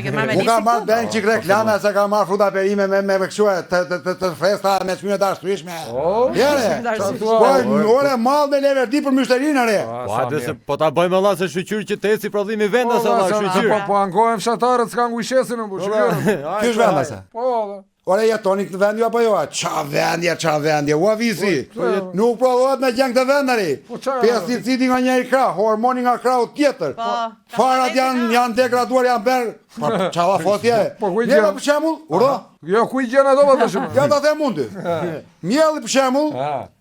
ke marrë me Unë ka listë marrë bën çik reklame se ka marrë fruta perime me kështu të freskëta me çmime të arsyeshme. Ore mall me leverdi për mysterinë re. Po atë se po ta bëjmë valla se shqyr që të eci prodhimi vendas valla shqyr. Po ankohem fshatarët s'kan kujshesin në bushkë. Ky është vendase. Po. Ore jetoni këtë vendi apo jo? Ça vendi, ua visi. Nuk provohet me gjeng të vendari. Pesticidi nga njëri krah, hormoni nga krahu tjetër. Farat janë degraduar, janë bërë. Çava fotje. Ne për shembull, uro. Jo ku i gjen ato më shumë. Ja ta them mundi. Mielli për shembull,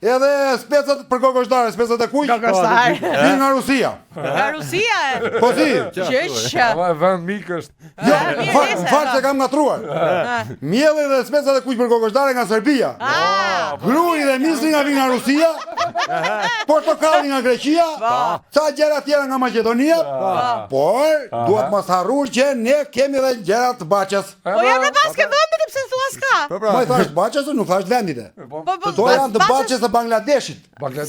edhe specat për kokoshdare, specat e kuq. Vin nga Rusia. Nga Rusia e? Po si? Qëshë? Po vend mik është. Jo, fal se kam ngatruar. Mielli dhe specat e kuq për kokoshdare nga Serbia. Grui dhe misri nga vin nga Rusia. Portokalli nga Greqia. Ca gjëra tjera nga Maqedonia. Por duhet mos harruar që ne kemi edhe gjëra të Baçës. Po jam në paske vendit pse thua s'ka? Po i thash Baçës, nuk thash vendit. To janë të Baçës së Bangladeshit.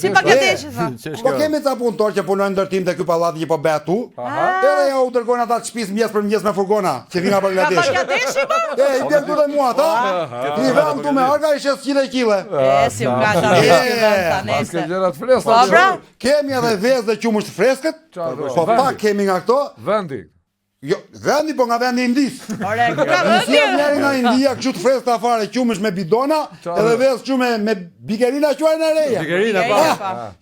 Si Bangladeshi tha. Po kemi ca punëtor që punojnë ndërtim te ky pallati që po bëhet tu. Edhe ja u dërgojnë ata të shtëpisë mjes për mjes me furgona që vin nga Bangladeshi. Bangladeshi po? I bën këtu dhe mua ata. I vëm tu me arga i shes kile kile. Si u ka ta Paske nesër. gjëra të freskëta. Kemi edhe vezë dhe qumësh të freskët. Po pak kemi nga këto. Vendi. Jo, vendi po nga vendi indis. Ore, ku ka vendi? Si njëri nga India kështu të freskët afare, qumësh me bidona, edhe vezë qume me bigerina quajnë në reja. Bigerina pa.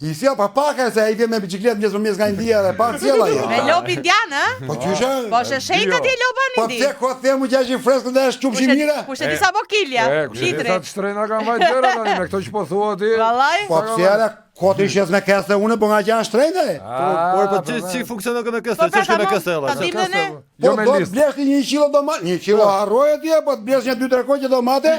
I sjell pa paka se ai vjen me bicikletë mjes për mjes nga India dhe pa sjell ai. Me lop indian, ë? Po qyshe? Po sheshejt atje lopan Po indi. pse ko themu që është i freskët dhe është qumshi mire? Kushte disa bokilja. Litri. Sa të shtrejna kanë vajt gjëra tani me këto që po thua ti. Vallai? Po pse ala koti shes me keste une po nga që janë shtrejnë. Po çi funksionon këto këste, ç'është këto këste Ta valla. dim dhe ne. Jo Po me do të listë. blesh ti 1 kilo domate, 1 kilo harroje ti po të blesh një 2-3 koqe domate.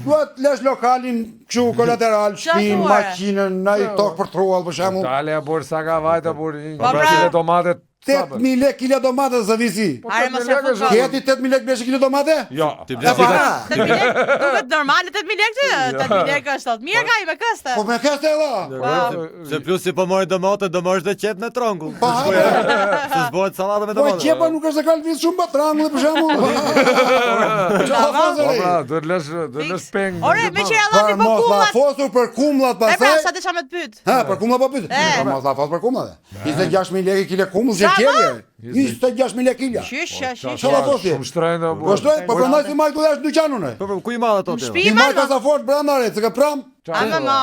Duhet lesh lokalin kështu kolateral, shtëpinë, maqinën, ai tokë për truall për shembull. Dalja bor sa ka vajta bor. Po, pra. Kile tomate. 8000 lekë kilo domate zë visi. Are mos e fut. Keti 8000 lekë blesh kilo domate? Jo. Ti blesh Duket normale 8000 lekë, 8000 lekë është thot. Mirë ka i me këste. Po me keste edhe. se plus si po morë domate, do marrësh dhe qep në trongull. Se zbohet sallata me Po domate. qepa nuk është se ka lviz shumë batrangull për shembull. Po pra, do të lësh peng. Ore, me që jallati po Mos la kumllat. fosur për kumllat E pra, pastaj. sa të çam të pyet. Ha, për kumlla po pyet. Po mos la fos për kumllat. 26000 lekë kile kumbull që tjerë. 26000 lekë kile. Qysh. Çfarë po thje? Shumë shtrejnë Po shtoj, po prandaj si mark do dash në dyqan unë. Po ku i marr ato ti? Shtëpi I mark sa fort brenda re, se ka pram. Ama ma.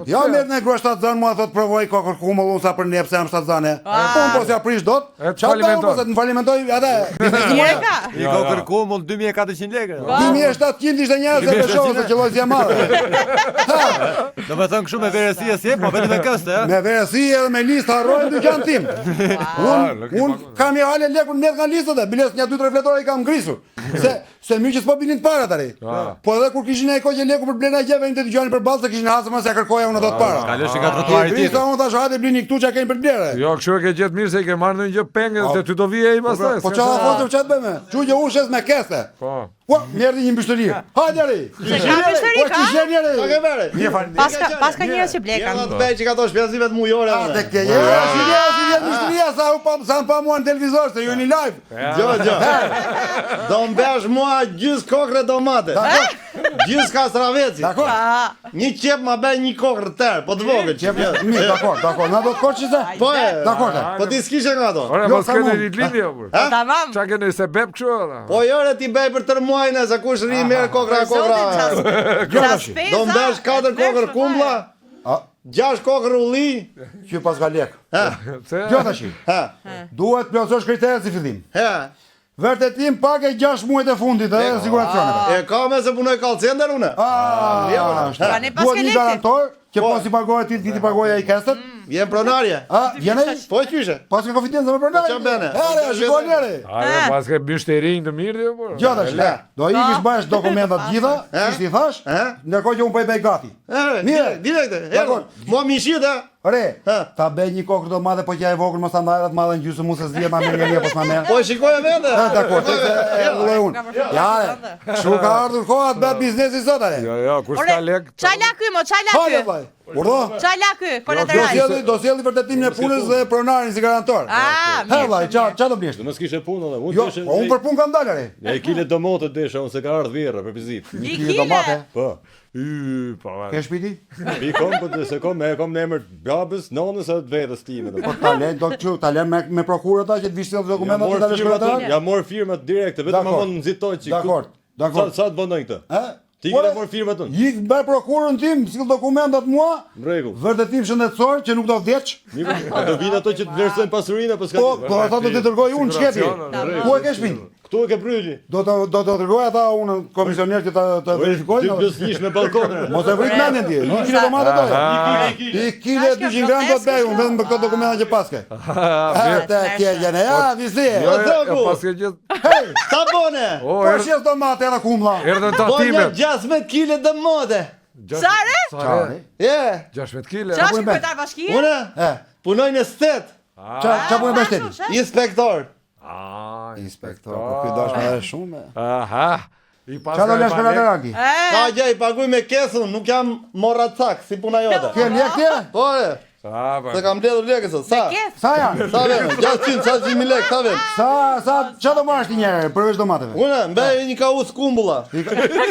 Ja merr në grua shtatzan mua thot provoj kokër kumbull unë sa për nep se jam shtatzane. Po po si aprish dot. Çfarë po se të falimentoj atë. Mirë ka. I ka kërkuar 2400 lekë. 2700 ishte njerëz që shohën se qelloj si e madhe. Do të thon kështu me verësi si po vetëm me këste, ë? Me verësi edhe me listë harroj dyqan tim. Un kam i hale lekun net nga listat e biles një 2-3 fletore i kam ngrisur. Se mirë që s'po binin para tani. Po edhe kur kishin ai koqe leku për blena gjeve në dyqanin për ballë se kishin hasë më se kërkoja unë dot para. Kalosh nga trotuari tjetër. Sa unë tash hajde blini këtu çka keni për blerë. Jo, kështu e ke gjetë mirë se i ke marrë në një gjë pengë dhe ty do vije ai pastaj. Po çfarë foto çat bëmë? Çuqe ushes me keste. Po. Po, merrni një mbështëri. Hajde ri. Se ka mbështëri, ka? Sa ke vere? Mirë faleminderit. Paska njerëz që blekan. Ja, të bëj që ka to shpenzimet mujore. Te ke. Ja, si mbështëria sa u pa mua në televizor se ju jeni live. Gjo. Do mbesh mua gjys kokre domate. Gjys kastraveci. Dakor? Një qep ma bën një kokër tër, po të vogël. Mirë, dakor. Na do të koçi se. Po e. Dakor. Po ti s'kishe nga ato. Ora, mos keni ritlindje apo? Tamam. Çka keni se beb kështu? Po jore ti bëj për tër muajin se kush ri merr kokra. Do mbesh 4 kokër kumblla. 6 kokër ulli. Që pas ka lek. Pse? Jo tash. Duhet plotësosh kriteret si fillim. Vërtetim pak e 6 muajt e fundit e siguracioneve. E ka me se punoj call center une. Pra ne pas Duhet ke një lekë. garantor që po si pagohet ti pagoja i kestët. Vjen pronarje. Vjen ai? Po qyshe. Pas ka konfidencë me pronar. Çfarë bëne? Ere, shikoni ere. Ajo pas ke mbështërinë të mirë apo? Jo tash. Do ikish bash dokumentat gjitha, siç ti thash, ndërkohë që unë po i bëj gati. Mirë, direkte. Mua mi shit, Re, ta bëj një kokër domate po që ai vogël mos ta ndaj atë madhe në gjysmë mos e zgjedh ma mirë një pas ma merr. Po e shikoj vende. Dakor, ulloj unë. Ja, kështu ka ardhur koha të bëj biznesi sot are. Jo, kur s'ka lek. Çaj la ky, mo, çaj la Hajde ky. vllai. Urdhë? Çaj la ky, kolateral. Do sjellni vërtetimin e punës dhe pronarin si garantor. Ah, Ha vllai, ç'a do blesh? Mos kishe punë edhe. Jo, unë për punë kam dalë re. Ja i kile domote desha, unë se ka ardhur vjerra për vizit. Një Kile domate. Po. Po. Ke shpiti? Mi kom po se kom në emër babës, nonës së vetës time. Po talent do të çu, talent me prokuror ata që të vishtin dokumentat Ja të dalësh për ata. Ja mor firmat direkte, vetëm më vonë nxitoj çik. Dakor. Sa të bënoj këtë? Ë? Ti ke mor firmat tonë. Jik mbaj prokurorën tim, sill dokumentat mua. Rregull. Vërtetim shëndetësor që nuk do vdeç. A do vinë ato që të vlerësojnë pasurinë apo s'ka? Po ata do të dërgoj unë çketi. Ku e ke shpinë? Ktu e ke bryli. Do të dërgoj ata unë komisioner që të verifikojnë. Ti bjesnish me balkonin. Mos e vrit mendjen ti. 1 kilo domate do. 1 kilo 200 gram do të bëj unë vetëm me këto dokumenta që paske. Ata janë ja, vizi. Jo, pas ke gjithë. Sa bone? Po shes domate era kumlla. Erdhën Bone tatimet. 16 kg domate. Sa re? Çfarë? Je. 16 kg. Çfarë shkruaj bashkia? Unë punoj në stet. Ç'a punë mbështeti? Inspektor. Inspektor, po ky dash më shumë. Aha. I pas. Ç'a do lesh kolaterali? Ka gjë i paguaj me kesën, nuk jam morracak si puna jote. Ke lek ti? Po e. Sa Se kam mbledhur lekë sot. Sa? Sa janë? Sa vjen? 600, sa 100.000 lekë, sa vjen? Ç'a do marrësh ti një herë përveç domateve? Unë mbej një kaus kumbulla.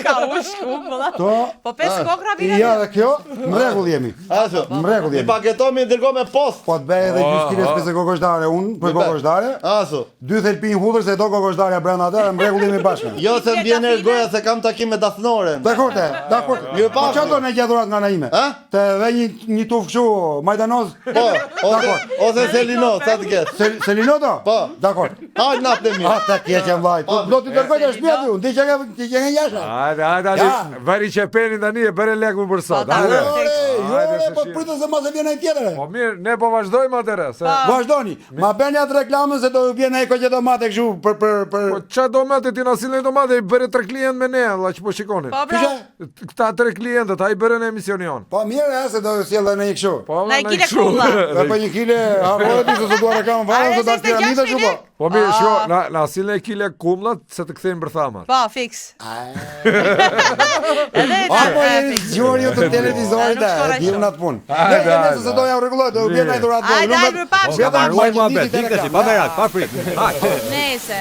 Ka ush kumbulla. Po 5 kokra vjen. Ja, dhe kjo, mrekull jemi. Ashtu. Mrekull I jemi. paketomi i dërgoj me post. Po të bëj edhe 2 kg spesë kokoshdarë unë, për kokoshdarë. Ashtu. 2 thelpin hudhër se do kokoshdarja brenda atë, mrekull jemi bashkë. Jo se mbien ergoja se kam takim me dasnoren. Dakor te, dakor. Mirë pa. Po ç'a do në gjadurat nga ana ime? Të vë një tuf kështu majdanoz. Po, ose Selino, sa të ketë. Selino do? Po. Dakor. Hajt natë mi. Ata keqen vllai. Do ti dërgoj të shtëpia ti, unë ti që nga jashtë. Hajde, vari çepenin tani e bëre lek më për sot. Hajde. Jo, po pritet se mos e vjen ai tjetër. Po mirë, ne po vazhdojmë atëre. Vazhdoni. Ma bëni atë reklamën se do vjen ai koqë domate kështu për Po ç'a domate ti na sillni domate i bëre 3 klient me ne, valla që po shikoni. Po bra. Këta 3 klientët, ai bëre në emisionin. Po mirë, se do sjellë në një kështu. Po Na i kile kumbulla. Dhe po 1 kile, harrove ti se do duar reklamën fare, se do të piramida kështu po. Po mirë, shko, na sillni kile kumllat se të kthejmë bërthamat. Po, fix. Edhe Apo jeni zgjori ju të televizorit e di unë atë punë. Ne se do ja rregulloj, do vjen ai dhurat. Hajde, hajde, papshka. Ruaj mua bet, dikte si, pa merak, pa frikë. Nese.